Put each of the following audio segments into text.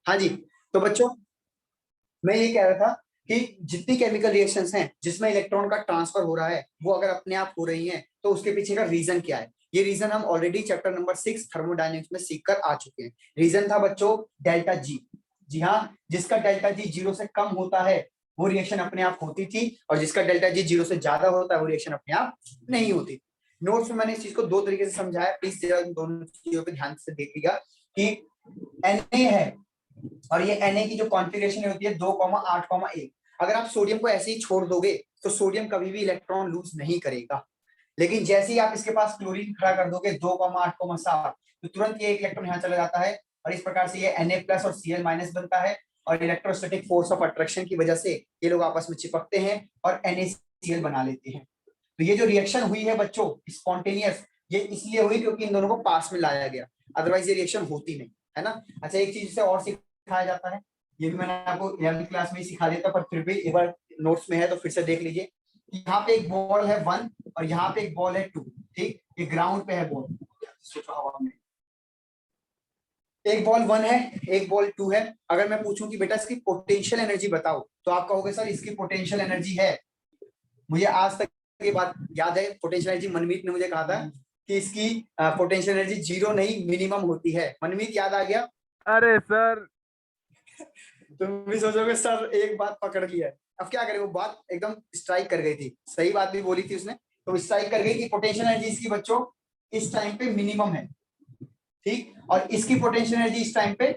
हाँ जी। तो बच्चों मैं ये कह रहा था कि जितनी केमिकल रिएक्शंस हैं जिसमें इलेक्ट्रॉन का ट्रांसफर हो रहा है वो अगर अपने आप हो रही हैं तो उसके पीछे का रीजन क्या है। ये रीजन हम ऑलरेडी चैप्टर नंबर 6 थर्मोडायनेमिक्स में सीख कर आ चुके हैं। रीजन था बच्चों डेल्टा जी। जी हाँ, जिसका डेल्टा जी 0 से कम होता है वो रिएक्शन अपने आप होती थी, और जिसका डेल्टा जी 0 से ज्यादा होता है वो रिएक्शन अपने आप नहीं होती। नोट्स में मैंने इस चीज को दो तरीके से समझाया, प्लीज दोनों चीजों पर ध्यान से देखिएगा कि Na है और ये Na की जो कॉन्फ़िगरेशन होती है 2,8,1। अगर आप सोडियम को ऐसे ही छोड़ दोगे तो सोडियम कभी भी इलेक्ट्रॉन लूज नहीं करेगा, लेकिन जैसे ही आप इसके पास क्लोरीन खड़ा कर दोगे 2,8,7 तो तुरंत ये एक इलेक्ट्रॉन यहाँ चला जाता है और इस प्रकार से ये Na+ और Cl- बनता है, और इलेक्ट्रोस्टैटिक फोर्स ऑफ अट्रैक्शन की वजह से ये लोग आपस में चिपकते हैं और NaCl बना लेते हैं। तो ये जो रिएक्शन हुई है बच्चों स्पॉन्टेनियस, ये इसलिए हुई क्योंकि इन दोनों को पास में लाया गया, अदरवाइज ये रिएक्शन होती नहीं है ना। अच्छा, एक चीज से और सिखाया जाता है, ये भी मैंने आपको 11वीं क्लास में ही सिखा दिया था, पर फिर भी एक बार नोट्स में है तो फिर से देख लीजिए। यहाँ पे एक बॉल है 1 और यहाँ पे एक बॉल है 2। ठीक, ये ग्राउंड पे है बॉल, सोचो हवा में एक बॉल 1 है एक बॉल 2 है। अगर मैं पूछूं कि बेटा इसकी पोटेंशियल एनर्जी बताओ तो आप कहोगे सर इसकी पोटेंशियल एनर्जी है, मुझे आज तक ये बात याद है, पोटेंशियल एनर्जी मनमीत ने मुझे कहा था कि इसकी पोटेंशियल एनर्जी 0 नहीं मिनिमम होती है। मनमीत याद आ गया? अरे सर, तुम भी सोचोगे सर एक बात पकड़ लिया है। अब क्या करें, वो बात एकदम स्ट्राइक कर गई थी, सही बात भी बोली थी उसने, तो स्ट्राइक कर गई कि पोटेंशियल एनर्जी इसकी बच्चों इस टाइम पे मिनिमम है। ठीक, और इसकी पोटेंशियल एनर्जी इस टाइम पे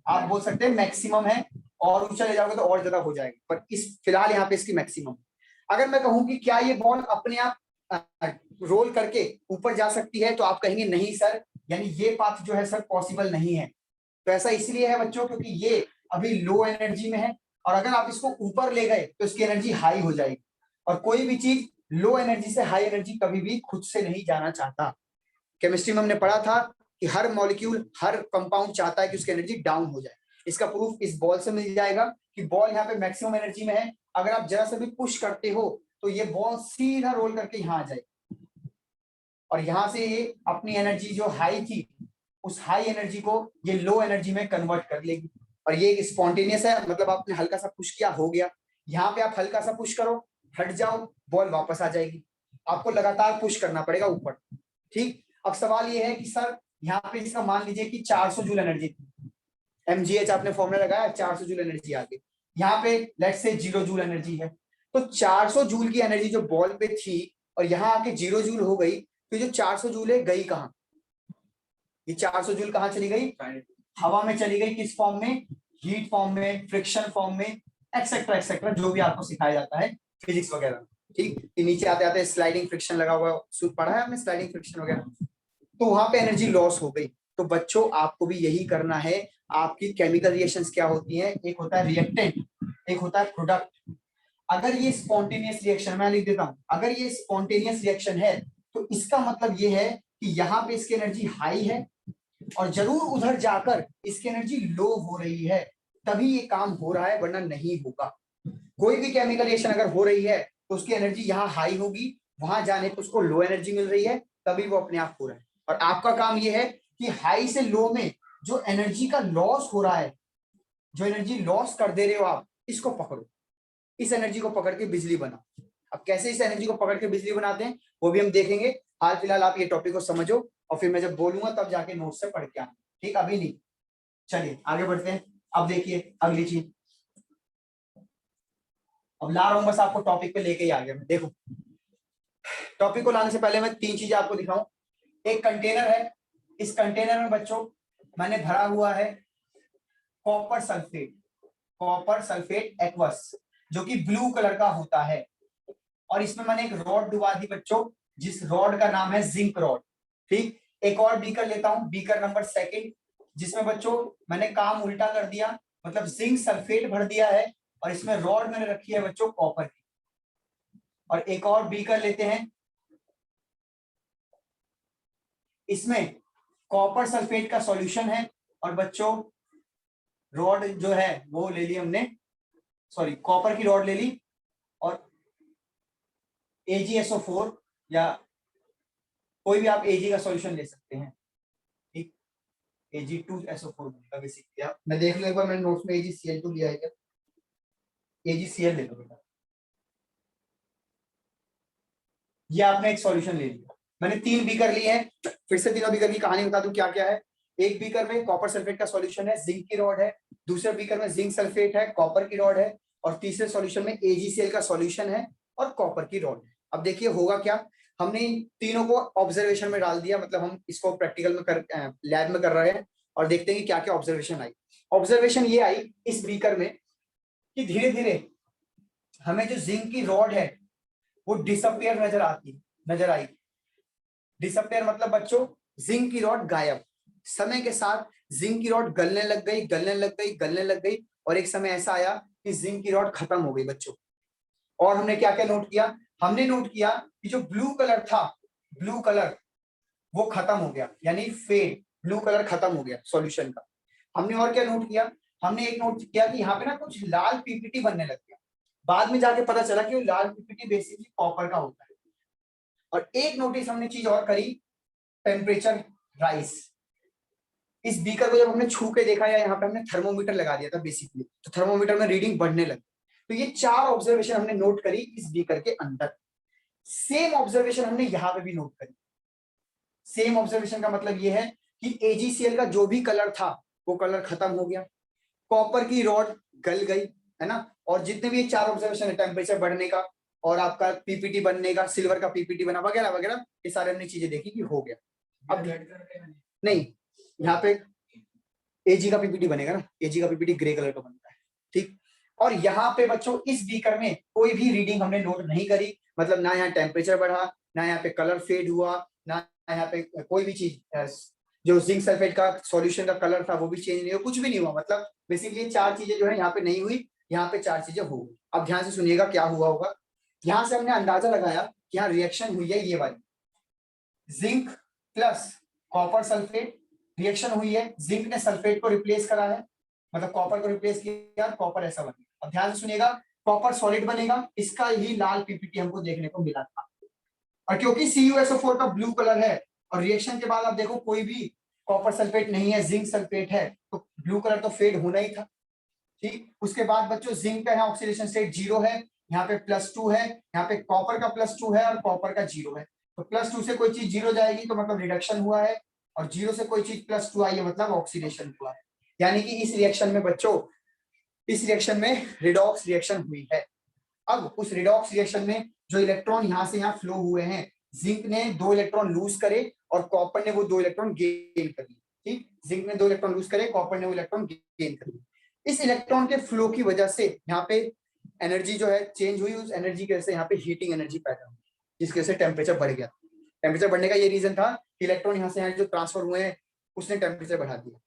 आप बोल सकते हैं मैक्सिमम है, और ऊंचा ले जाओगे तो और ज्यादा हो जाएगी, पर इस फिलहाल यहाँ पे इसकी मैक्सिमम। अगर मैं कहूं कि क्या ये बॉल अपने आप रोल करके ऊपर जा सकती है तो आप कहेंगे नहीं सर, यानी ये पाथ जो है सर पॉसिबल नहीं है। तो ऐसा इसलिए है बच्चों क्योंकि ये अभी लो एनर्जी में है, और अगर आप इसको ऊपर ले गए तो इसकी एनर्जी हाई हो जाएगी, और कोई भी चीज लो एनर्जी से हाई एनर्जी कभी भी खुद से नहीं जाना चाहता। केमिस्ट्री में हमने पढ़ा था कि हर मॉलिक्यूल हर कंपाउंड चाहता है कि उसकी एनर्जी डाउन हो जाए। इसका प्रूफ इस बॉल से मिल जाएगा कि बॉल यहाँ पे मैक्सिमम एनर्जी में है, अगर आप जरा सा भी पुश करते हो तो ये बॉल सीधा रोल करके यहाँ आ जाए, और यहां से ये अपनी एनर्जी जो हाई थी उस हाई एनर्जी को ये लो एनर्जी में कन्वर्ट कर लेगी। और ये स्पॉन्टेनियस है, मतलब आपने हल्का सा पुश किया हो गया। यहाँ पे आप हल्का सा पुश करो, हट जाओ, बॉल वापस आ जाएगी। आपको लगातार पुश करना पड़ेगा ऊपर। ठीक, अब सवाल ये है कि सर यहाँ पे इसका मान लीजिए कि 400 जूल एनर्जी थी, mgh आपने फॉर्मूला लगाया 400 जूल एनर्जी आ गई, यहाँ पे लेट्स से 0 जूल एनर्जी है। तो 400 जूल की एनर्जी जो बॉल पे थी और यहाँ आके 0 जूल हो गई, तो जो 400 जूल है गई कहाँ? ये 400 जूल कहाँ चली गई? हवा में चली गई। किस फॉर्म में? हीट फॉर्म में, फ्रिक्शन फॉर्म में, एक्सेट्रा एक्सेट्रा, जो भी आपको सिखाया जाता है फिजिक्स वगैरह। ठीक, नीचे आते आते स्लाइडिंग फ्रिक्शन लगा हुआ पढ़ा है आपने, स्लाइडिंग फ्रिक्शन वगैरह। तो वहां पे एनर्जी लॉस हो गई। तो बच्चों आपको भी यही करना है। आपकी केमिकल रिएक्शंस क्या होती हैं? एक होता है रिएक्टेंट, एक होता है प्रोडक्ट। अगर ये स्पॉन्टेनियस रिएक्शन, मैं लिख देता हूं, अगर ये स्पॉन्टेनियस रिएक्शन है तो इसका मतलब ये है कि यहाँ पे इसकी एनर्जी हाई है और जरूर उधर जाकर इसकी एनर्जी लो हो रही है, तभी ये काम हो रहा है, वरना नहीं होगा। कोई भी केमिकल रिएक्शन अगर हो रही है तो उसकी एनर्जी यहाँ हाई होगी, वहां जाने पर उसको लो एनर्जी मिल रही है, तभी वो अपने आप हो रहा है। और आपका काम ये है कि हाई से लो में जो एनर्जी का लॉस हो रहा है, जो एनर्जी लॉस कर दे रहे हो आप, इसको पकड़ो, इस एनर्जी को पकड़ के बिजली बनाओ। अब कैसे इस एनर्जी को पकड़ के बिजली बनाते हैं वो भी हम देखेंगे। हाल फिलहाल आप ये टॉपिक को समझो, और फिर मैं जब बोलूंगा तब जाके नोट से पढ़ के आना। ठीक, अभी नहीं। चलिए आगे बढ़ते हैं। अब देखिए अगली चीज, अब ला रहा हूं बस आपको टॉपिक पे लेके ही आ गया मैं। देखो, टॉपिक को लाने से पहले मैं तीन चीजें आपको दिखाऊं। एक कंटेनर है, इस कंटेनर में बच्चों मैंने भरा हुआ है copper sulphate, copper sulphate aqueous, जो कि ब्लू कलर का होता है। और इसमें मैंने एक रॉड डुबा दी बच्चों, जिस रॉड का नाम है जिंक रॉड। ठीक, एक और बीकर लेता हूं, बीकर नंबर सेकंड, जिसमें बच्चों मैंने काम उल्टा कर दिया, मतलब जिंक सल्फेट भर दिया है और इसमें रॉड मैंने रखी है बच्चों कॉपर की। और एक और बीकर लेते हैं, इसमें कॉपर सल्फेट का सॉल्यूशन है, और बच्चों रॉड जो है वो ले ली हमने, सॉरी कॉपर की रॉड ले ली, और AgSO4 या कोई भी आप Ag का सॉल्यूशन ले सकते हैं। ठीक, Ag2SO4 बनता बेसिकली। मैं देख लूं एक बार, मैंने नोट्स में AgCl2 लिया है क्या? AgCl ले लो बेटा। ये आपने एक सॉल्यूशन ले लिया। मैंने 3 बीकर लिए हैं, फिर से तीनों बीकर की कहानी बता दूं क्या क्या है। एक बीकर में कॉपर सल्फेट का सॉल्यूशन है, जिंक की रॉड है। दूसरे बीकर में जिंक सल्फेट है, कॉपर की रॉड है। और तीसरे सॉल्यूशन में AgCl का सॉल्यूशन है और कॉपर की रॉड है। अब देखिए होगा क्या, हमने इन तीनों को ऑब्जर्वेशन में डाल दिया, मतलब हम इसको प्रैक्टिकल में कर लैब में कर रहे हैं और देखते हैं कि क्या क्या ऑब्जर्वेशन आई। ऑब्जर्वेशन ये आई इस बीकर में कि धीरे धीरे हमें जो जिंक की रॉड है वो डिसअपियर नजर आई। डिसअपियर मतलब बच्चों जिंक की रॉड गायब। समय के साथ जिंक की रॉड गलने लग गई और एक समय ऐसा आया कि जिंक की रॉड खत्म हो गई बच्चों। और हमने क्या क्या नोट किया, हमने नोट किया कि जो ब्लू कलर था, ब्लू कलर वो खत्म हो गया, यानी फेड, ब्लू कलर खत्म हो गया सॉल्यूशन का। हमने और क्या नोट किया, हमने एक नोट किया कि यहाँ पे ना कुछ लाल पीपीटी बनने लग गया। बाद में जाके पता चला कि वो लाल पीपीटी बेसिकली कॉपर का होता है। और एक नोटिस हमने चीज और करी, टेम्परेचर राइज। इस बीकर को जब हमने छू के देखा या यहाँ पे हमने थर्मोमीटर लगा दिया था बेसिकली, तो थर्मोमीटर में रीडिंग बढ़ने लगी। तो ये 4 ऑब्जर्वेशन हमने नोट करी इस बीकर के अंदर। सेम ऑब्जर्वेशन हमने यहाँ पे भी नोट करी। सेम ऑब्जर्वेशन का मतलब ये है कि AgCl का जो भी कलर था वो कलर खत्म हो गया, कॉपर की रॉड गल गई, है ना। और जितने भी 4 ऑब्जर्वेशन है, टेम्परेचर बढ़ने का और आपका पीपीटी बनने का, सिल्वर का पीपीटी बना, वगैरह वगैरह, ये सारे हमने चीजें देखी कि हो गया। अब नहीं, यहाँ पे Ag का पीपीटी बनेगा ना, Ag का पीपीटी ग्रे कलर का बनता है, ठीक। और यहाँ पे बच्चों इस बीकर में कोई भी रीडिंग हमने नोट नहीं करी, मतलब ना यहाँ टेम्परेचर बढ़ा, ना यहाँ पे कलर फेड हुआ, ना यहाँ पे कोई भी चीज, जो जिंक सल्फेट का सॉल्यूशन का कलर था वो भी चेंज नहीं हुआ, कुछ भी नहीं हुआ। मतलब बेसिकली 4 चीजें जो है यहाँ पे नहीं हुई, यहाँ पे 4 चीजें हो गई। अब ध्यान से सुनिएगा क्या हुआ होगा। यहाँ से हमने अंदाजा लगाया कि यहाँ रिएक्शन हुई है ये वाली, zinc plus copper sulphate reaction हुई है, जिंक ने सल्फेट को रिप्लेस करा है, मतलब कॉपर को रिप्लेस किया, कॉपर ऐसा बन गया। अब ध्यान से सुनिएगा, कॉपर सॉलिड बनेगा, इसका ही लाल पीपीटी हमको देखने को मिला था। और क्योंकि CuSO4 का ब्लू कलर है और रिएक्शन के बाद आप देखो कोई भी कॉपर सल्फेट नहीं है, जिंक सल्फेट है, तो ब्लू कलर तो फेड होना ही था, ठीक। उसके बाद बच्चों जिंक का यहाँ ऑक्सीडेशन स्टेट 0 है, यहाँ पे +2 है, यहाँ पे कॉपर का +2 है और कॉपर का 0 है। तो +2 से कोई चीज 0 जाएगी तो मतलब रिडक्शन हुआ है, और 0 से कोई चीज +2 आई है मतलब ऑक्सीडेशन हुआ है। यानी कि इस रिएक्शन में बच्चों, इस रिएक्शन में रिडॉक्स रिएक्शन हुई है। अब उस रिडॉक्स रिएक्शन में जो इलेक्ट्रॉन यहाँ से यहाँ फ्लो हुए हैं, जिंक ने 2 इलेक्ट्रॉन लूज करे और कॉपर ने वो 2 इलेक्ट्रॉन गेन कर लिए, ठीक। जिंक ने 2 इलेक्ट्रॉन लूज करे, कॉपर ने वो इलेक्ट्रॉन गेन कर लिए। इस इलेक्ट्रॉन के फ्लो की वजह से यहाँ पे एनर्जी जो है चेंज हुई, उस एनर्जी की वजह से यहाँ पे हीटिंग एनर्जी पैदा हुई, जिसकी वजह से टेम्परेचर बढ़ गया। टेम्परेचर बढ़ने का ये रीजन था कि इलेक्ट्रॉन यहाँ से यहाँ जो ट्रांसफर हुए हैं उसने टेम्परेचर बढ़ा दिया।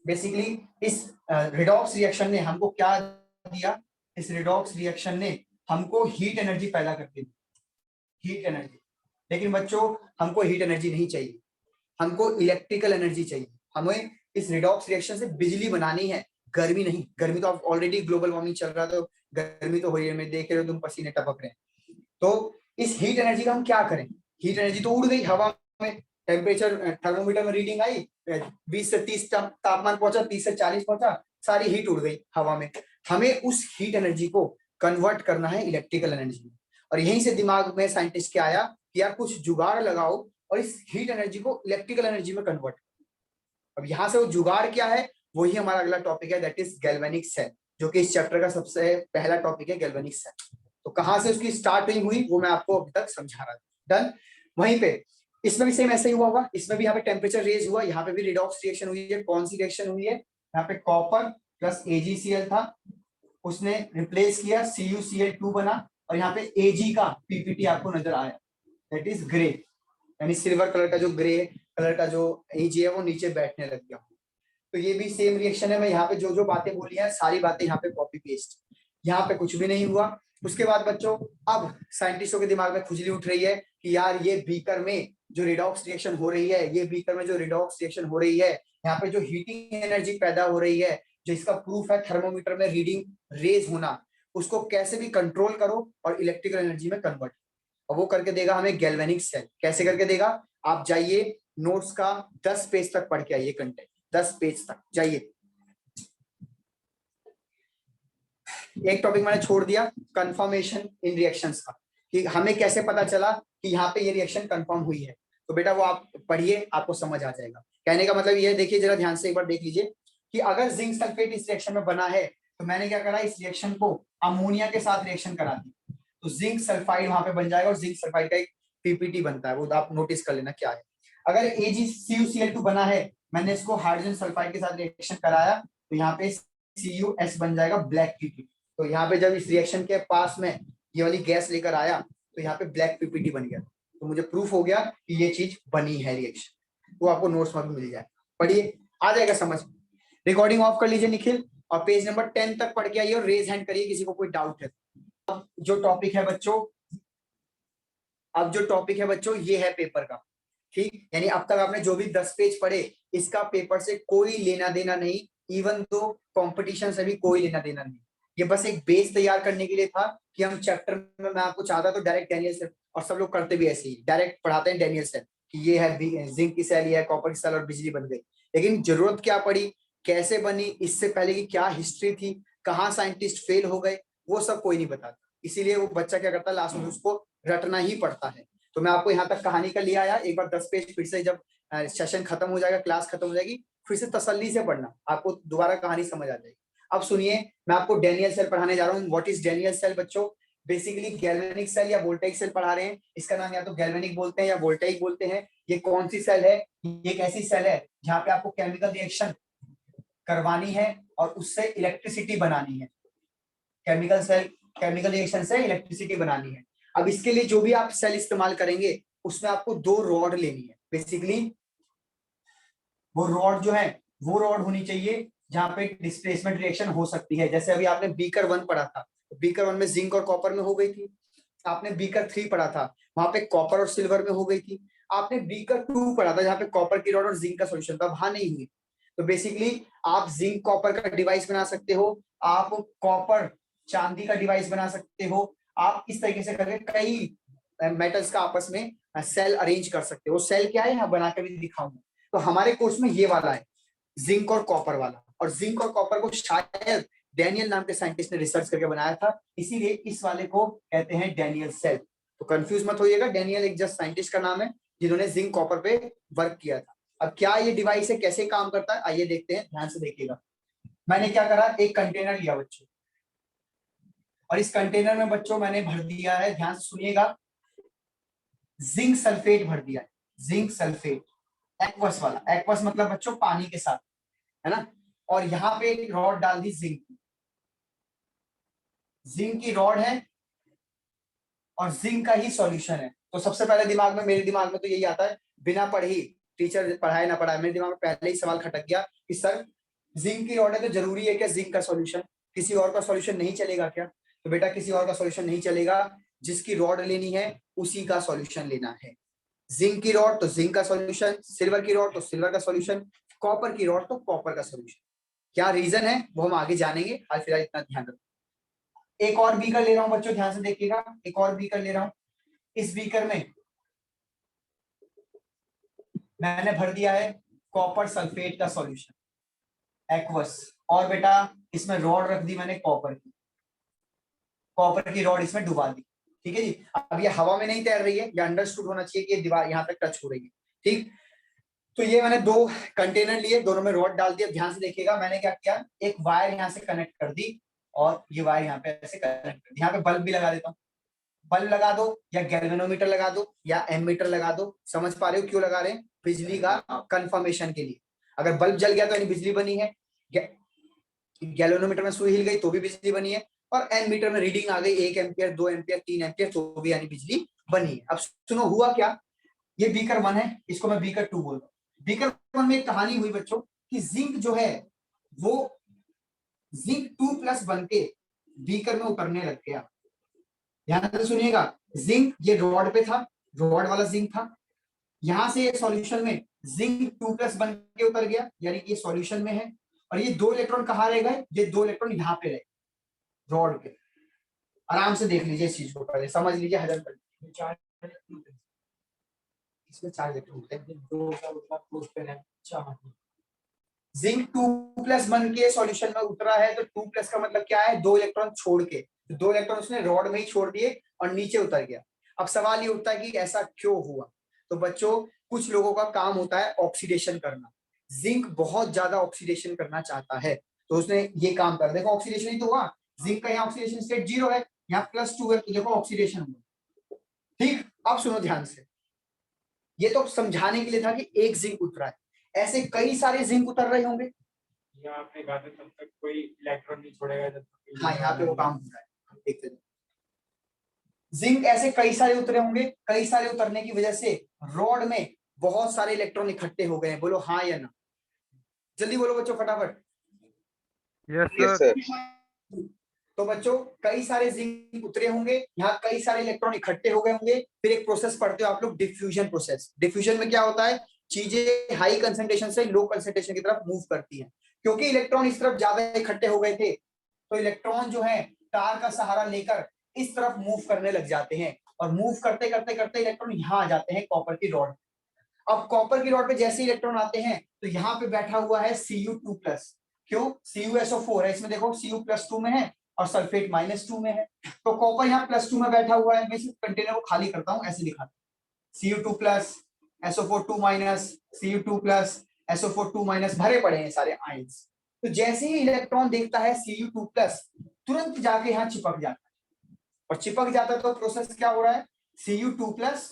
बेसिकली इस रिडॉक्स रिएक्शन ने हमको क्या दिया, इस रिडॉक्स रिएक्शन ने हमको हीट एनर्जी पैदा करके दी, हीट एनर्जी। लेकिन बच्चों हमको हीट एनर्जी नहीं चाहिए, हमको इलेक्ट्रिकल एनर्जी चाहिए। हमें इस रिडॉक्स रिएक्शन से बिजली बनानी है, गर्मी नहीं। गर्मी तो ऑलरेडी ग्लोबल वार्मिंग चल रहा, तो गर्मी तो हो रही है, मैं देख रहे हो तुम पसीने टपक रहे हैं। तो इस हीट एनर्जी का हम क्या करें, हीट एनर्जी तो उड़ गई हवा में, टेम्परेचर थर्मोमीटर में रीडिंग आई 20 से 30 तापमान पहुंचा, 30 से 40 पहुंचा, सारी हीट उड़ गई हवा में। हमें उस हीट एनर्जी को कन्वर्ट करना है इलेक्ट्रिकल एनर्जी में। और यहीं से दिमाग में साइंटिस्ट के आया कि यार कुछ जुगाड़ लगाओ और इस हीट एनर्जी को इलेक्ट्रिकल एनर्जी में कन्वर्ट। अब यहाँ से वो जुगाड़ क्या है, वही हमारा अगला टॉपिक है, दैट इज गैल्वेनिक सेल, जो कि इस चैप्टर का सबसे पहला टॉपिक है, गैल्वेनिक सेल। तो कहां से उसकी स्टार्टिंग हुई वो मैं आपको अभी तक समझा रहा था। डन। वहीं पे इसमें भी सेम ऐसा ही हुआ होगा, इसमें भी यहाँ पे टेम्परेचर रेज हुआ, यहाँ पे भी रिडॉक्स रिएक्शन हुई है। कौन सी रिएक्शन हुई है, यहाँ पे कॉपर प्लस AgCl था, उसने रिप्लेस किया, CuCl2 बना, और यहाँ पे Ag का पीपीटी आपको नजर आया, दैट इज ग्रे, यानी सिल्वर कलर का जो ग्रे कलर का जो Ag है वो नीचे बैठने लग गया। तो ये भी सेम रिएक्शन है। मैं यहाँ पे जो जो बातें बोली हैं सारी बातें यहाँ पे कॉपी पेस्ट, यहाँ पे कुछ भी नहीं हुआ। उसके बाद बच्चों अब साइंटिस्टों के दिमाग में खुजली उठ रही है कि यार ये बीकर में जो रिडॉक्स रिएक्शन हो रही है, ये बीकर में जो रिडॉक्स रिएक्शन हो रही है, यहाँ पे जो हीटिंग एनर्जी पैदा हो रही है, जो इसका प्रूफ है थर्मोमीटर में रीडिंग रेज होना, उसको कैसे भी कंट्रोल करो और इलेक्ट्रिकल एनर्जी में कन्वर्ट। और वो करके देगा हमें गैल्वेनिक सेल। कैसे करके देगा, आप जाइए नोट्स का 10 पेज तक पढ़ के आइए, कंटेंट 10 पेज तक जाइए। एक टॉपिक मैंने छोड़ दिया, कंफर्मेशन इन रिएक्शंस का, कि हमें कैसे पता चला कि यहाँ पे ये रिएक्शन कंफर्म हुई है। तो बेटा वो आप पढ़िए, आपको समझ आ जाएगा। कहने का मतलब ये है, देखिए जरा ध्यान से एक बार देख लीजिए कि अगर जिंक सल्फेट इस रिएक्शन में बना है तो मैंने क्या करा, इस रिएक्शन को अमोनिया के साथ रिएक्शन करा दी, तो जिंक सल्फाइड वहां पे बन जाएगा और जिंक सल्फाइड का एक पीपीटी बनता है, वो आप नोटिस कर लेना क्या है। अगर AgCuCl2 बना है, मैंने इसको हाइड्रोजन सल्फाइड के साथ रिएक्शन कराया, तो यहाँ पे CuS बन जाएगा ब्लैक पीपीटी। तो यहाँ पे जब इस रिएक्शन के पास में ये वाली गैस लेकर आया तो यहाँ पे ब्लैक पीपीटी बन गया, तो मुझे प्रूफ हो गया कि ये चीज बनी है रिएक्शन। वो आपको नोट्स में भी मिल जाए, पढ़िए, आ जाएगा समझ। रिकॉर्डिंग ऑफ कर लीजिए निखिल, और पेज नंबर 10 तक पढ़ के आइए और रेज हैंड करिए किसी को कोई डाउट है। अब जो टॉपिक है बच्चों, ये है पेपर का, ठीक, यानी अब तक आपने जो भी 10 पेज पढ़े, इसका पेपर से कोई लेना देना नहीं, इवन तो कंपटीशन से भी कोई लेना देना नहीं। ये बस एक बेस तैयार करने के लिए था कि हम चैप्टर में, मैं आपको चाहता तो डायरेक्ट डैनियल सेल, और सब लोग करते भी ऐसे ही, डायरेक्ट पढ़ाते हैं डैनियल सेल कि ये है जिंक की सेल, ये है कॉपर की सेल, और बिजली बन गई। लेकिन जरूरत क्या पड़ी, कैसे बनी, इससे पहले की क्या हिस्ट्री थी, कहाँ साइंटिस्ट फेल हो गए, वो सब कोई नहीं बताता। इसीलिए वो बच्चा क्या करता है, लास्ट में उसको रटना ही पड़ता है। तो मैं आपको यहाँ तक कहानी का लिया आया, एक बार 10 पेज फिर से, जब सेशन खत्म हो जाएगा, क्लास खत्म हो जाएगी, फिर से तसल्ली से पढ़ना, आपको दोबारा कहानी समझ आ जाएगी। अब सुनिए, मैं आपको डैनियल सेल पढ़ाने जा रहा हूँ। व्हाट इज डैनियल सेल बच्चों? बेसिकली गैल्वेनिक सेल या वोल्टेइक सेल पढ़ा रहे हैं। इसका नाम या तो गैल्वेनिक बोलते हैं या वोल्टेइक बोलते हैं। ये कौन सी सेल है? ये एक ऐसी सेल है जहाँ पे आपको केमिकल रिएक्शन करवानी है और उससे इलेक्ट्रिसिटी बनानी है। केमिकल रिएक्शन से इलेक्ट्रिसिटी बनानी है। अब इसके लिए जो भी आप सेल इस्तेमाल करेंगे, उसमें आपको 2 रॉड लेनी है। बेसिकली वो रॉड जो है, वो रॉड होनी चाहिए जहां पे डिस्प्लेसमेंट रिएक्शन हो सकती है। जैसे अभी आपने बीकर 1 पढ़ा था, बीकर 1 में जिंक और कॉपर में हो गई थी। आपने बीकर 3 पढ़ा था, वहां पे कॉपर और सिल्वर में हो गई थी। आपने बीकर 2 पढ़ा था, जहां पे कॉपर की रॉड और जिंक का सोल्यूशन था, वहां नहीं हुई। तो बेसिकली आप जिंक कॉपर का डिवाइस बना सकते हो, आप कॉपर चांदी का डिवाइस बना सकते हो, आप इस तरीके से करके कई मेटल्स का आपस में सेल अरेंज कर सकते हो। सेल क्या है, यहाँ बना के भी दिखाऊंगा। तो हमारे कोर्स में ये वाला है, जिंक और कॉपर वाला। और जिंक और कॉपर को शायद डैनियल नाम के साइंटिस्ट ने रिसर्च करके बनाया था, इसीलिए इस वाले को कहते हैं डैनियल सेल। तो कंफ्यूज मत होइएगा, डैनियल एक जस्ट साइंटिस्ट का नाम है जिन्होंने जिंक कॉपर पे वर्क किया था। अब क्या ये डिवाइस है, कैसे काम करता है, आइए देखते हैं, ध्यान से देखिएगा। मैंने क्या करा, एक कंटेनर लिया बच्चों, और इस कंटेनर में बच्चों मैंने भर दिया है, ध्यान से सुनिएगा, जिंक सल्फेट भर दिया है। जिंक सल्फेट एक्वस वाला, एक्वस मतलब बच्चों पानी के साथ, है ना। और यहाँ पे एक रॉड डाल दी जिंक की रॉड है, और जिंक का ही सॉल्यूशन है। तो सबसे पहले दिमाग में, मेरे दिमाग में तो यही आता है, बिना पढ़े ही, टीचर पढ़ाए ना पढ़ाए, मेरे दिमाग में पहले ही सवाल खटक गया कि सर जिंक की रॉड है तो जरूरी है क्या जिंक का सॉल्यूशन, किसी और का सॉल्यूशन नहीं चलेगा क्या? तो बेटा किसी और का सॉल्यूशन नहीं चलेगा, जिसकी रॉड लेनी है उसी का सॉल्यूशन लेना है। जिंक की रॉड तो जिंक का सॉल्यूशन, सिल्वर की रॉड तो सिल्वर का सॉल्यूशन, कॉपर की रॉड तो कॉपर का सॉल्यूशन। क्या रीजन है वो हम आगे जानेंगे, आज फिलहाल इतना ध्यान रखो। एक और बीकर ले रहा हूं बच्चों, ध्यान से देखिएगा, एक और बीकर ले रहा हूं। इस बीकर में मैंने भर दिया है कॉपर सल्फेट का सॉल्यूशन एक्वस, और बेटा इसमें रॉड रख दी मैंने कॉपर की रॉड इसमें डुबा दी। ठीक है जी। अब ये हवा में नहीं तैर रही है, ये अंडरस्टूड होना चाहिए कि ये दीवार यहाँ तक टच हो रही है। ठीक, तो ये मैंने 2 कंटेनर लिए, दोनों में रॉड डाल दिया। ध्यान से देखिएगा, मैंने क्या किया, एक वायर यहाँ से कनेक्ट कर दी, और ये वायर यहाँ पे ऐसे कनेक्ट कर दी। यहाँ पे बल्ब भी लगा देता हूँ, बल्ब लगा दो या गैल्वेनोमीटर लगा दो या एमीटर लगा दो। समझ पा रहे हो क्यों लगा रहे हैं? बिजली का कंफर्मेशन के लिए। अगर बल्ब जल गया तो यानी बिजली बनी है, गैल्वेनोमीटर में सुई हिल गई तो भी बिजली बनी है, और एमीटर में रीडिंग आ गई 1 एम्पियर 2 एम्पियर 3 एम्पियर तो भी यानी बिजली बनी है। अब सुनो हुआ क्या, ये बीकर 1 है, इसको मैं बीकर 2 बोलता हूँ। बीकर 1 में एक कहानी हुई बच्चों कि जिंक जो है वो जिंक 2+ बन के बीकर में उतरने लग गया। ध्यान से सुनिएगा, जिंक ये रॉड पे था, रॉड वाला जिंक था, यहां से सॉल्यूशन में जिंक 2+ बन के उतर गया, यानी ये सॉल्यूशन में है। और ये 2 इलेक्ट्रॉन कहाँ रह गए, ये 2 इलेक्ट्रॉन यहाँ पे रहे रॉड पे। आराम से देख लीजिए इस चीज को, पहले समझ लीजिए, हजम कर लीजिए। इसमें 4 इलेक्ट्रॉन होते हैं, 2 का मतलब जिंक 2+ बन के सॉल्यूशन में उतरा है, तो 2+ का मतलब क्या है, 2 इलेक्ट्रॉन छोड़ के, तो 2 इलेक्ट्रॉन उसने रॉड में ही छोड़ दिए और नीचे उतर गया। अब सवाल ये उठता है कि ऐसा क्यों हुआ। तो बच्चों, कुछ लोगों का काम होता है ऑक्सीडेशन करना। जिंक बहुत ज्यादा ऑक्सीडेशन करना चाहता है, तो उसने ये काम कर, देखो ऑक्सीडेशन ही तो हुआ। जिंक का यहाँ ऑक्सीडेशन स्टेट 0 है, यहाँ +2 है, तो देखो ऑक्सीडेशन हुआ। ठीक, अब सुनो ध्यान से, ये तो समझाने के लिए था कि एक जिंक उतरा है, ऐसे कई सारे जिंक उतर रहे होंगे। यहाँ आपने कहा था तब तक कोई इलेक्ट्रॉन नहीं छोड़ेगा जब तक। हाँ, यहाँ पे वो काम हो रहा है, देखते हैं। जिंक ऐसे कई सारे उतरे होंगे, कई सारे उतरने की वजह से रॉड में बहुत सारे इलेक्ट्रॉन इकट्ठे हो गए हैं। बोलो हाँ या ना, जल्दी बोलो बच्चों फटाफट। Yes sir. तो बच्चों, कई सारे जिंक उतरे होंगे, यहाँ कई सारे इलेक्ट्रॉन इकट्ठे हो गए होंगे। फिर एक प्रोसेस पढ़ते हो आप लोग, डिफ्यूजन प्रोसेस। डिफ्यूजन में क्या होता है, चीजें हाई कंसंट्रेशन से लो कंसंट्रेशन की तरफ मूव करती हैं। क्योंकि इलेक्ट्रॉन इस तरफ ज्यादा इकट्ठे हो गए थे, तो इलेक्ट्रॉन जो है तार का सहारा लेकर इस तरफ मूव करने लग जाते हैं, और मूव करते करते करते इलेक्ट्रॉन यहाँ आ जाते हैं कॉपर की रॉड। अब कॉपर की रॉड पे जैसे इलेक्ट्रॉन आते हैं, तो यहाँ पे बैठा हुआ है Cu2+। क्यों, CuSO4 है, इसमें देखो Cu+2 में है और सल्फेट -2 में है, तो कॉपर यहाँ +2 में बैठा हुआ है। मैं इस कंटेनर को खाली करता हूँ, ऐसे दिखाता हूँ, Cu2+, SO4 2-, Cu2+, SO4 2- भरे पड़े हैं सारे आयंस। तो जैसे ही इलेक्ट्रॉन देखता है Cu2+, तुरंत जाके यहाँ चिपक जाता है, और चिपक जाता है तो प्रोसेस क्या हो रहा है, Cu2+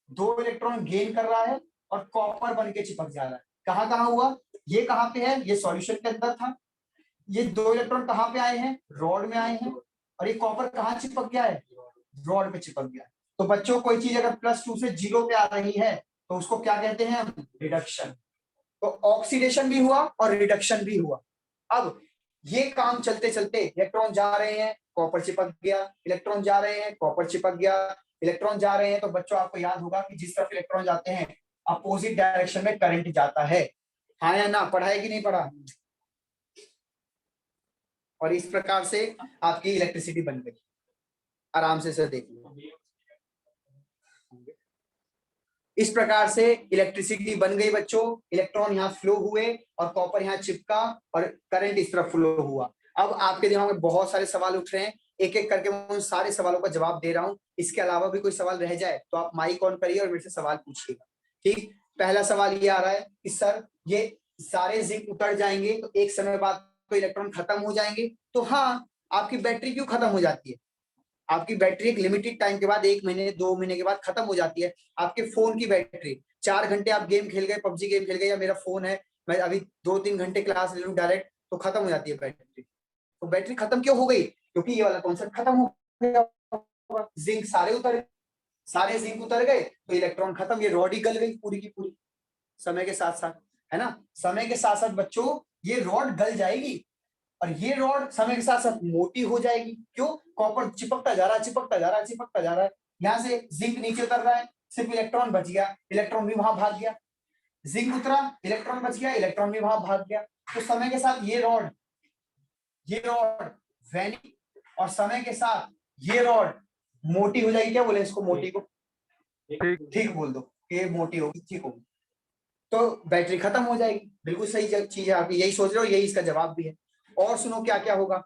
2 इलेक्ट्रॉन गेन कर रहा है और कॉपर बन के चिपक जा रहा है। कहाँ कहाँ हुआ, ये कहाँ पे है, ये सॉल्यूशन के अंदर था। ये 2 इलेक्ट्रॉन कहाँ पे आए हैं, रॉड में आए हैं, और ये कॉपर कहाँ चिपक गया है, रॉड पे चिपक गया है। तो बच्चों, कोई चीज अगर +2 से 0 पे आ रही है, तो उसको क्या कहते हैं हम, रिडक्शन। तो ऑक्सीडेशन भी हुआ और रिडक्शन भी हुआ। अब ये काम चलते चलते इलेक्ट्रॉन जा रहे हैं, कॉपर चिपक गया, इलेक्ट्रॉन जा रहे हैं, कॉपर चिपक गया, इलेक्ट्रॉन जा रहे हैं। तो बच्चों, आपको याद होगा कि जिस तरफ इलेक्ट्रॉन जाते हैं, अपोजिट डायरेक्शन में करंट जाता है। हाँ या ना, पढ़ा है कि नहीं पढ़ा। और इस प्रकार से आपकी इलेक्ट्रिसिटी बन गई। आराम से सर देख लो, इस प्रकार से इलेक्ट्रिसिटी बन गई बच्चों। इलेक्ट्रॉन यहाँ फ्लो हुए और कॉपर यहाँ चिपका और करंट इस तरफ फ्लो हुआ। अब आपके दिमाग में बहुत सारे सवाल उठ रहे हैं, एक एक करके मैं उन सारे सवालों का जवाब दे रहा हूँ। इसके अलावा भी कोई सवाल रह जाए तो आप माइक ऑन करिए और मेरे से सवाल पूछिएगा। ठीक, पहला सवाल ये आ रहा है कि सर, ये सारे जिंक उतर जाएंगे तो एक समय बाद तो इलेक्ट्रॉन खत्म हो जाएंगे। तो हाँ, आपकी बैटरी क्यों खत्म हो जाती है, आपकी बैटरी एक लिमिटेड टाइम के बाद, 1 महीने 2 महीने के बाद खत्म हो जाती है। आपके फोन की बैटरी, 4 घंटे आप गेम खेल गए, पबजी गेम खेल गए, या मेरा फोन है, मैं अभी 2-3 घंटे क्लास ले लूं डायरेक्ट, तो खत्म हो जाती है बैटरी। तो बैटरी खत्म क्यों हो गई, क्योंकि ये वाला कॉन्सेप्ट खत्म हो गया। जिंक सारे उतर, सारे जिंक उतर गए तो इलेक्ट्रॉन खत्म, ये रॉड ही गल गई पूरी की पूरी समय के साथ साथ, है ना। समय के साथ साथ बच्चों, ये रॉड गल जाएगी और ये रॉड समय के साथ साथ मोटी हो जाएगी। क्यों, कॉपर चिपकता जा रहा है, चिपकता जा रहा है, चिपकता जा रहा है। यहाँ से जिंक नीचे उतर रहा है, सिर्फ इलेक्ट्रॉन बच गया, इलेक्ट्रॉन भी वहां भाग गया। जिंक उतरा, इलेक्ट्रॉन बच गया, इलेक्ट्रॉन भी वहां भाग गया। तो समय के साथ ये रॉड वैनी, और समय के साथ ये रॉड मोटी हो जाएगी। क्या बोले इसको, मोटी को ठीक बोल दो, ये मोटी होगी, ठीक होगी, तो बैटरी खत्म हो जाएगी। बिल्कुल सही चीज है, आप यही सोच रहे हो, यही इसका जवाब भी है। और सुनो क्या क्या होगा।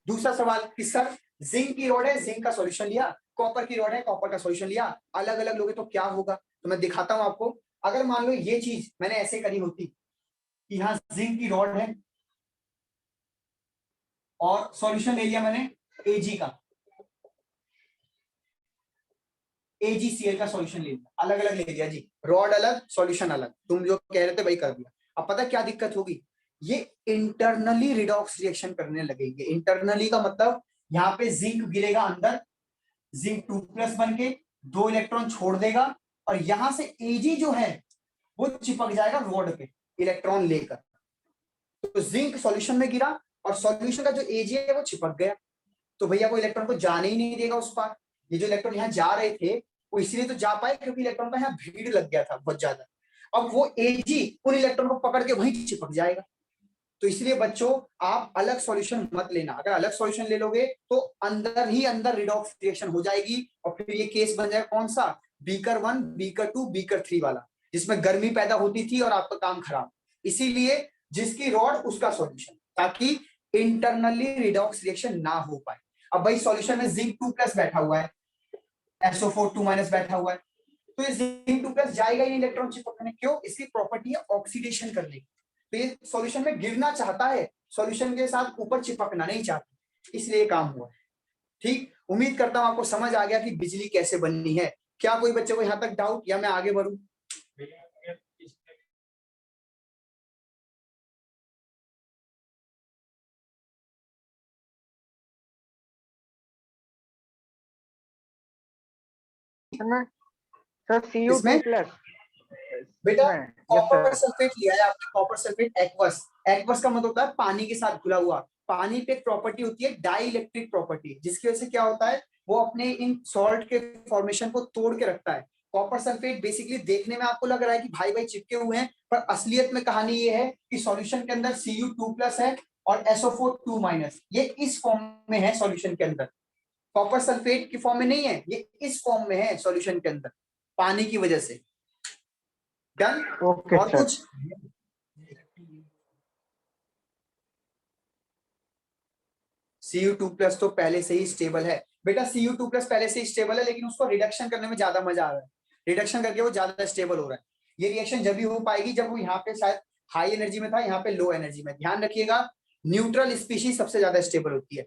दूसरा सवाल कि सर, जिंक की रॉड है, जिंक का सॉल्यूशन लिया, कॉपर की रॉड है, कॉपर का सॉल्यूशन लिया, अलग अलग लोगे तो क्या होगा। तो मैं दिखाता हूं आपको। अगर मान लो ये चीज मैंने ऐसे करी होती कि यहाँ जिंक की रॉड है और सॉल्यूशन ले लिया मैंने Ag का, AgCl का सॉल्यूशन ले लिया, अलग अलग ले लिया जी, रॉड अलग सॉल्यूशन अलग, तुम जो कह रहे थे वही कर दिया। अब पता क्या दिक्कत होगी, ये इंटरनली रिडॉक्स रिएक्शन करने लगेंगे। इंटरनली का मतलब यहाँ पे जिंक गिरेगा अंदर, जिंक 2+ बन के 2 इलेक्ट्रॉन छोड़ देगा, और यहां से Ag जो है वो चिपक जाएगा रॉड पे इलेक्ट्रॉन लेकर। तो जिंक सॉल्यूशन में गिरा और सॉल्यूशन का जो Ag है वो चिपक गया, तो भैया वो इलेक्ट्रॉन को जाने ही नहीं देगा उस पार। ये जो इलेक्ट्रॉन यहाँ जा रहे थे वो इसलिए तो जा पाए क्योंकि इलेक्ट्रॉन का यहाँ भीड़ लग गया था बहुत ज्यादा। अब वो Ag उन इलेक्ट्रॉन को पकड़ के वहीं चिपक जाएगा। तो इसलिए बच्चों, आप अलग सॉल्यूशन मत लेना। अगर अलग सॉल्यूशन ले लोगे तो अंदर ही अंदर रिडॉक्स रिएक्शन हो जाएगी, और फिर ये केस बन जाएगा कौन सा, बीकर 1, बीकर 2, बीकर 3 वाला, जिसमें गर्मी पैदा होती थी और आपका काम खराब। इसीलिए जिसकी रॉड उसका सॉल्यूशन, ताकि इंटरनली रिडॉक्स रिएक्शन ना हो पाए। अब भाई सॉल्यूशन में जिंक 2+ बैठा हुआ है, SO4 2- बैठा हुआ है, तो ये जिंक 2+ जाएगा ही नहीं इलेक्ट्रॉन चिपकने। क्यों? इसकी प्रॉपर्टी है ऑक्सीडेशन करने की, तो ये सॉल्यूशन में गिरना चाहता है, सॉल्यूशन के साथ ऊपर चिपकना नहीं चाहता, इसलिए काम हुआ है। ठीक, उम्मीद करता हूं आपको समझ आ गया कि बिजली कैसे बननी है। क्या कोई बच्चे को यहां तक डाउट, या मैं आगे बढ़ूं? सर Cu2 इसमें प्लस बेटा यस कॉपर सर। सल्फेट लिया है आपने, कॉपर सल्फेट एक्वस। एक्वस का मतलब होता है पानी के साथ घुला हुआ। पानी पे एक प्रॉपर्टी होती है डाई इलेक्ट्रिक प्रॉपर्टी, जिसकी वजह से क्या होता है, वो अपने इन सॉल्ट के फॉर्मेशन को तोड़ के रखता है। कॉपर सल्फेट बेसिकली देखने में आपको लग रहा है कि भाई भाई चिपके हुए हैं, पर असलियत में कहानी ये है कि सॉल्यूशन के अंदर Cu2+ है और SO4 2-, ये इस फॉर्म में है सॉल्यूशन के अंदर। कॉपर सल्फेट की फॉर्म में नहीं है, ये इस फॉर्म में है सॉल्यूशन के अंदर, पानी की वजह से। डन? ओके और सर। कुछ? Cu2+ तो पहले से ही स्टेबल है बेटा, Cu2+ पहले से ही स्टेबल है, लेकिन उसको रिडक्शन करने में ज्यादा मजा आ रहा है, रिडक्शन करके वो ज्यादा स्टेबल हो रहा है। ये रिएक्शन जब भी हो पाएगी जब वो यहाँ पे शायद हाई एनर्जी में था, यहाँ पे लो एनर्जी में। ध्यान रखिएगा, न्यूट्रल स्पीशीज सबसे ज्यादा स्टेबल होती है,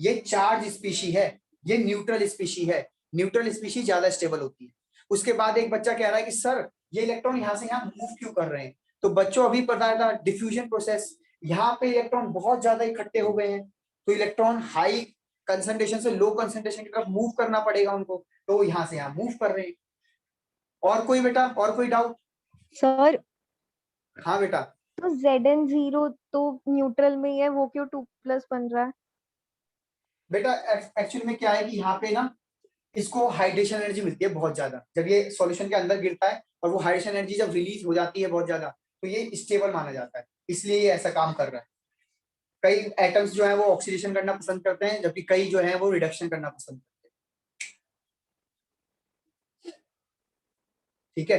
ये चार्ज स्पीशी है, ये न्यूट्रल स्पीशी है, न्यूट्रल स्पीशी ज्यादा स्टेबल होती है। उसके बाद एक बच्चा कह रहा है कि सर ये इलेक्ट्रॉन यहाँ से यहाँ मूव क्यों कर रहे हैं? तो बच्चों अभी पता था डिफ्यूजन प्रोसेस, यहाँ पे इलेक्ट्रॉन बहुत ज्यादा इकट्ठे हो गए हैं, तो इलेक्ट्रॉन हाई कंसंट्रेशन से लो कंसंट्रेशन की तरफ मूव करना पड़ेगा उनको, तो वो यहाँ से यहाँ मूव कर रहे हैं। और कोई बेटा, और कोई डाउट? सर हाँ बेटा। तो Zn0 तो न्यूट्रल में ही है, वो क्यों 2+ बन रहा है? बेटा एक्चुअली में क्या है कि यहाँ पे ना इसको हाइड्रेशन एनर्जी मिलती है बहुत ज्यादा, जब ये सॉल्यूशन के अंदर गिरता है, और वो हाइड्रेशन एनर्जी जब रिलीज हो जाती है बहुत ज्यादा, तो ये स्टेबल माना जाता है, इसलिए ये ऐसा काम कर रहा है। कई एटम्स जो है वो ऑक्सीडेशन करना पसंद करते हैं, जबकि कई जो है वो रिडक्शन करना पसंद करते हैं। ठीक है,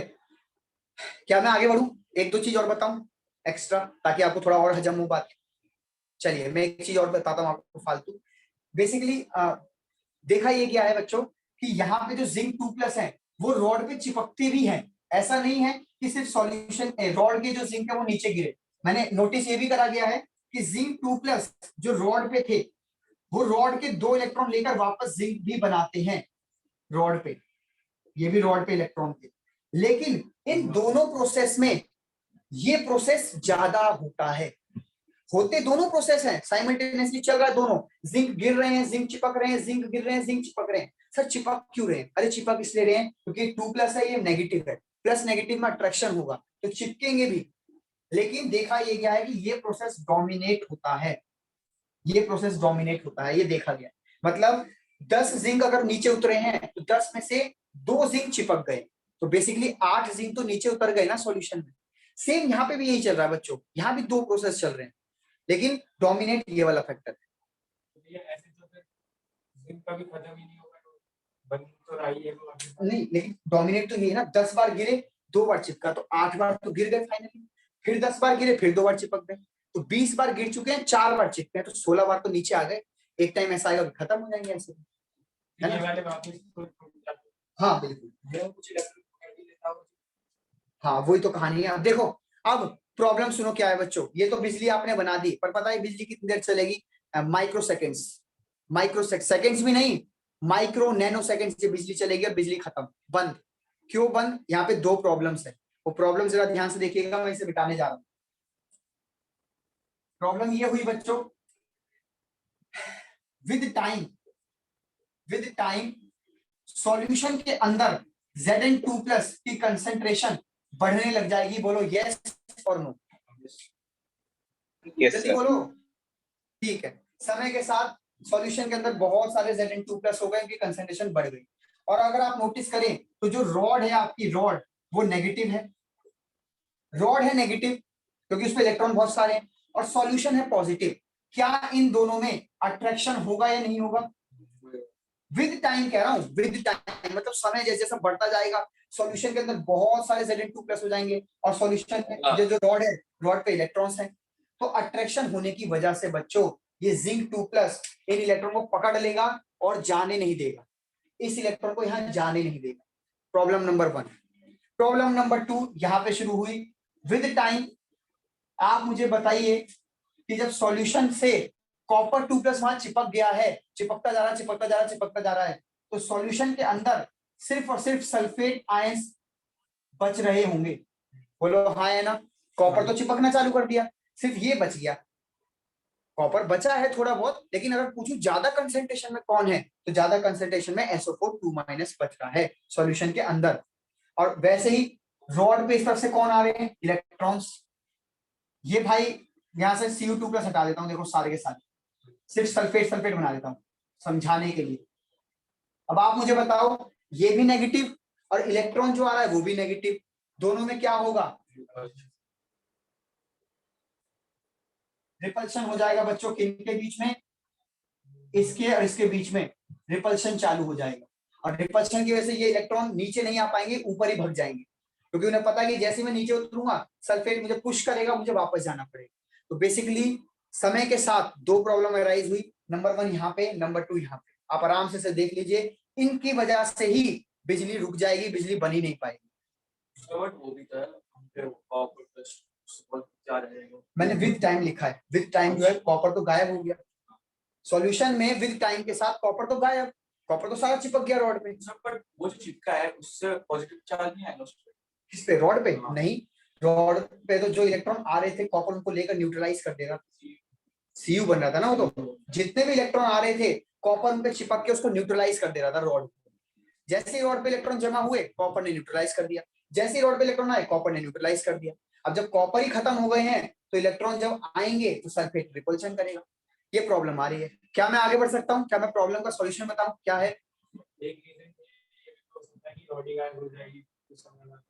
क्या मैं आगे बढ़ूं? एक दो चीज और बताऊं एक्स्ट्रा, ताकि आपको थोड़ा और हजम हो बात। चलिए मैं एक चीज और बताता हूँ आपको फालतू। बेसिकली देखा ये क्या है बच्चों, कि यहाँ पे जो जिंक 2+ है वो रॉड पे चिपकते भी हैं, ऐसा नहीं है कि सिर्फ सॉल्यूशन रॉड के जो जिंक है वो नीचे गिरे। मैंने नोटिस ये भी करा गया है कि जिंक 2+ जो रॉड पे थे, वो रॉड के 2 इलेक्ट्रॉन लेकर वापस जिंक भी बनाते हैं रॉड पे, ये भी रॉड पे इलेक्ट्रॉन थे। लेकिन इन दोनों प्रोसेस में ये प्रोसेस ज्यादा होता है, होते दोनों प्रोसेस हैं, साइमल्टेनियसली चल रहा है दोनों। जिंक गिर रहे हैं, जिंक चिपक रहे हैं, जिंक गिर रहे हैं, जिंक चिपक रहे हैं। सर चिपक क्यों रहे हैं? अरे चिपक इसलिए रहे हैं क्योंकि 2+ है, ये नेगेटिव है, प्लस नेगेटिव में अट्रैक्शन होगा तो चिपकेंगे भी। लेकिन देखा ये गया है कि ये प्रोसेस डोमिनेट होता है, ये प्रोसेस डोमिनेट होता है, ये देखा गया। मतलब 10 जिंक अगर नीचे उतरे हैं तो 10 में से 2 जिंक चिपक गए, तो बेसिकली 8 जिंक तो नीचे उतर गए ना सॉल्यूशन में। सेम यहाँ पे भी यही चल रहा है बच्चों, यहाँ भी 2 प्रोसेस चल रहे हैं, लेकिन डोमिनेट ये वाला फैक्टर है। ये ऐसे तो फिर जिंक का भी खत्म ही नहीं होगा, तो बन तो रहा ही है वो आगे। नहीं, लेकिन डोमिनेट तो ये है ना, 10 बार गिरे 2 बार चिपका, तो 8 बार तो गिर गए फाइनली, फिर 10 बार गिरे फिर 2 बार चिपक गए, तो 20 बार गिर चुके हैं, 4 बार चिपके हैं, तो 16 बार तो नीचे आ गए। एक टाइम ऐसा आएगा कि खत्म हो जाएंगे ऐसे, है ये ना? वाले वापस तो टूट जाते हैं। हाँ बिल्कुल, मैं कुछ इलेक्ट्रिक कर भी लेता हूँ। हाँ वही तो कहानी है। अब देखो, अब प्रॉब्लम सुनो क्या है बच्चों, ये तो बिजली आपने बना दी, पर पता है बिजली कितनी देर चलेगी? माइक्रो सेकेंड्स, माइक्रो सेकेंड्स भी नहीं, माइक्रो नैनो सेकेंड्स से बिजली चलेगी और बिजली खत्म, बंद। क्यों बंद? यहाँ पे 2 प्रॉब्लम्स है, वो प्रॉब्लम जरा ध्यान से देखिएगा, मैं इसे मिटाने जा रहा हूँ। प्रॉब्लम ये हुई बच्चों, with time, with time solution के अंदर Zn2+ की कंसेंट्रेशन बढ़ने लग जाएगी। बोलो यस और नो? यस जल्दी सर। बोलो। ठीक है, समय के साथ सॉल्यूशन के अंदर बहुत सारे Zn2+ हो गए, इनकी कंसेंट्रेशन बढ़ गई। और अगर आप नोटिस करें तो जो रॉड है आपकी, रॉड वो नेगेटिव है, रॉड है नेगेटिव क्योंकि उसमें इलेक्ट्रॉन बहुत सारे हैं, और सॉल्यूशन है पॉजिटिव। क्या इन दोनों में अट्रैक्शन होगा या नहीं होगा? विद टाइम कह रहा हूं, विद टाइम मतलब समय जैसे जैसे बढ़ता जाएगा सॉल्यूशन के अंदर बहुत सारे Zn2+ हो जाएंगे और सॉल्यूशन में जो रॉड है, रॉड पे इलेक्ट्रॉन्स हैं, तो अट्रैक्शन होने की वजह से बच्चों ये Zn2+ इन इलेक्ट्रॉन को पकड़ लेगा और जाने नहीं देगा, इस इलेक्ट्रॉन को यहाँ जाने नहीं देगा। Problem number 1। प्रॉब्लम नंबर 2 यहाँ पे शुरू हुई। विद टाइम आप मुझे बताइए कि जब सॉल्यूशन से कॉपर 2+ वहां चिपक गया है, चिपकता जा रहा है, तो सॉल्यूशन के अंदर सिर्फ और सिर्फ सल्फेट आयंस बच रहे होंगे। बोलो हाँ है ना। कॉपर तो चिपकना चालू कर दिया, सिर्फ ये बच गया, कॉपर बचा है थोड़ा बहुत, लेकिन अगर पूछूं ज्यादा कंसंट्रेशन में कौन है, तो ज्यादा कंसंट्रेशन में SO4 2- बच रहा है सॉल्यूशन के अंदर। और वैसे ही रॉड पे इस तरफ से कौन आ रहे हैं, इलेक्ट्रॉन्स। ये भाई यहां से Cu2+ हटा देता हूं, देखो सारे के सारे, सिर्फ सल्फेट बना देता हूं समझाने के लिए। अब आप मुझे बताओ, ये भी नेगेटिव और इलेक्ट्रॉन जो आ रहा है वो भी नेगेटिव, दोनों में क्या होगा, रिपल्शन हो जाएगा बच्चों। किनके बीच में, इसके और इसके बीच में रिपल्शन चालू हो जाएगा, और रिपल्शन की वजह से ये इलेक्ट्रॉन नीचे नहीं आ पाएंगे, ऊपर ही भग जाएंगे, क्योंकि उन्हें पता है कि जैसे मैं नीचे उतरूंगा सल्फेट मुझे पुश करेगा, मुझे वापस जाना पड़ेगा। तो बेसिकली समय के साथ दो प्रॉब्लम अराइज हुई, नंबर 1 यहाँ पे, नंबर 2 यहाँ पे। आप आराम से देख लीजिए, इनकी वजह से ही बिजली रुक जाएगी, बिजली बन ही नहीं पाएगी। मैंने विद टाइम लिखा है, विद टाइम जो है कॉपर तो गायब हो गया सॉल्यूशन में, विद टाइम के साथ कॉपर तो गायब, कॉपर तो सारा चिपक गया रॉड पे। बट वो जो चिपका है उससे पॉजिटिव चार्ज नहीं आएगा उस पे? किस पे, रॉड पे? नहीं, रॉड पे तो जो इलेक्ट्रॉन आ रहे थे कॉपर उनको लेकर न्यूट्रलाइज कर देगा, Cu बन रहा था ना वो, तो जितने भी इलेक्ट्रॉन आ रहे थे कॉपर उन पे चिपक के उसको न्यूट्रलाइज कर दे रहा था रॉड। जैसे ही रॉड पे इलेक्ट्रॉन जमा हुए कॉपर ने न्यूट्रलाइज कर दिया, जैसे ही रॉड पे इलेक्ट्रॉन आए कॉपर ने न्यूट्रलाइज कर दिया। अब जब कॉपर ही खत्म हो गए हैं तो इलेक्ट्रॉन जब आएंगे तो सल्फेट रिपल्शन करेगा। ये प्रॉब्लम आ रही है। क्या मैं आगे बढ़ सकता हूँ? क्या मैं प्रॉब्लम का सॉल्यूशन बताऊं क्या है? एक रीजन ये भी हो सकता है कि बॉडी गायब हो जाएगी कुछ समय बाद।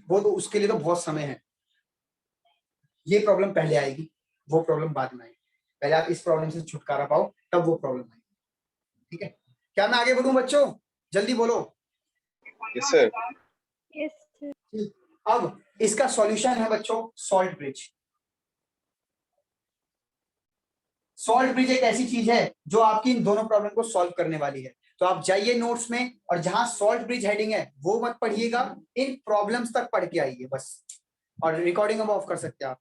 वो तो उसके लिए तो बहुत समय है, ये प्रॉब्लम पहले आएगी, वो प्रॉब्लम बाद में आएगी। पहले आप इस प्रॉब्लम से छुटकारा पाओ, तब वो प्रॉब्लम आएगी। ठीक है, क्या मैं आगे बढ़ूं बच्चों? जल्दी बोलो। Yes sir. yes अब इसका सॉल्यूशन है बच्चों सॉल्ट ब्रिज। सॉल्ट ब्रिज एक ऐसी चीज है जो आपकी इन दोनों प्रॉब्लम को सॉल्व करने वाली है। तो आप जाइए नोट्स में, और जहां सॉल्ट ब्रिज हेडिंग है वो मत पढ़िएगा, इन प्रॉब्लम्स तक पढ़ के आइए बस। और रिकॉर्डिंग अब ऑफ कर सकते हैं आप।